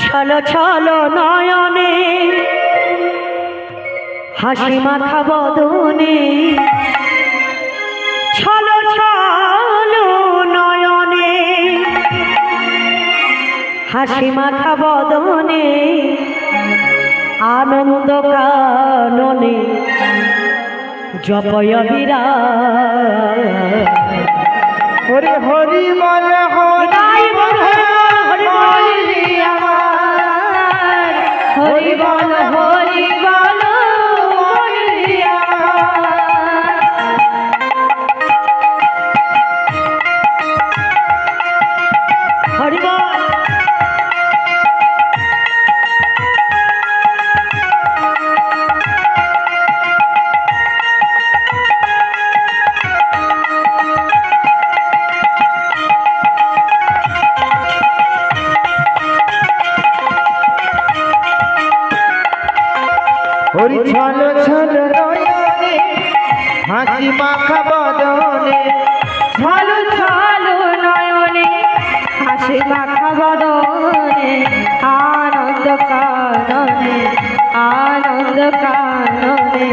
ছলো ছলো নয়নে হাসি মাখা বদনে ছলো ছলো নয়নে হাসি মাখা বদনে আনন্দ কাননে জপয় বিরাট হরি হরি বল হরি বল হরি বল হরি বল হরি বল হরি ছলো ছলো নয়নে হাসি মাখা বদনে ছলো ছলো নয়নে হাসি মাখা বদনে আনন্দ কাননে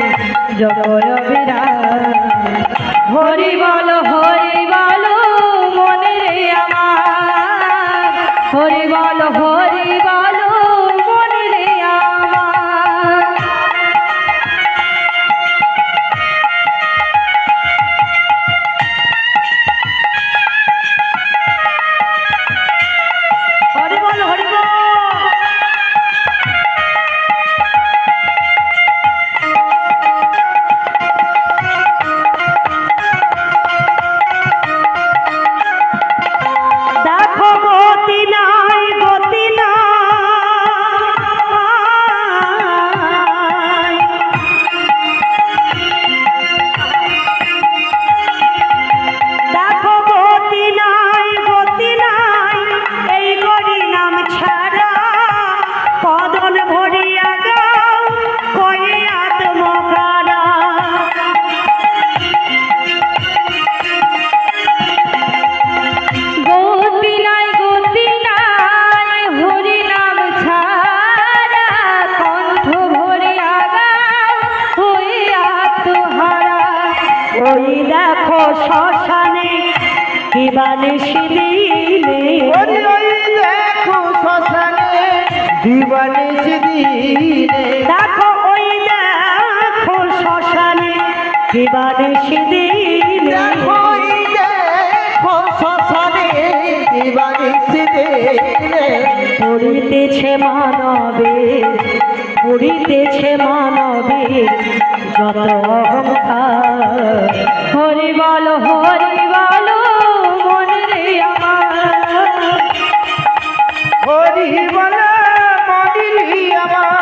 জপয় বিরাট হরি বল মনে রে আমার হরি বল মনে রে আমার হরি বল দেখো গতি নাই দেখো গতি নাই এই গরি নাম ছাড়া কদন ভরিয়া গাও কয়ে আত্মকারা গতি নাই হরি নাম ছাড়া কণ্ঠ ভরিয়া গাও হইয়া তুহারা ওই দেখো শ্মশানে দিবানিশি দিলে হরি ওই দেখো শ্মশানে দিবানিশি দিনে দেখো ওই দেখো শ্মশানে দিবানিশি দিলে দেখো ওই দেখো শ্মশানে দিবানিশি দিনে পড়িতেছে মানবে যত অহংকার হরি বল মনে রে আমার হরি বল মনি আমার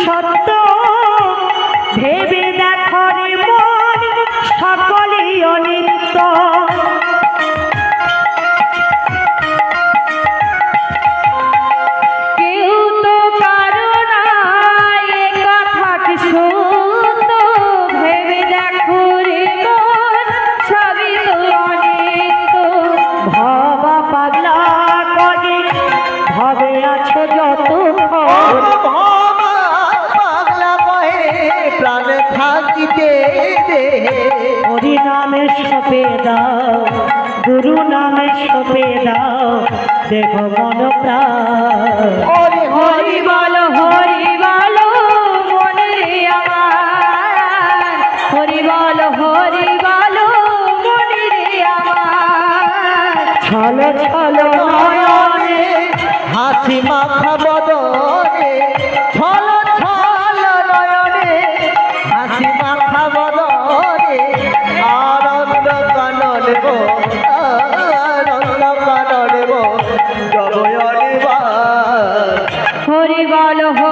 সত্য ভেবে দেখো রে মন সকলই অনিত্য কেউ তো কারো নাই এ কথাটি সত্য ভেবে দেখো রে মন সবই তো অনিত্য ভবা পাগলা করে ভবে আছো যত প্রাণ থাকিতে হরি নামে সপে দাও গুরু নামে সপে দাও দেখো মন প্রাণ হরি বল মনে রে আমার হরি বল মনে রে আমার ছলো ছলো নয়নে হাসি মাখা বদনে ছল ছল নয়নে বলো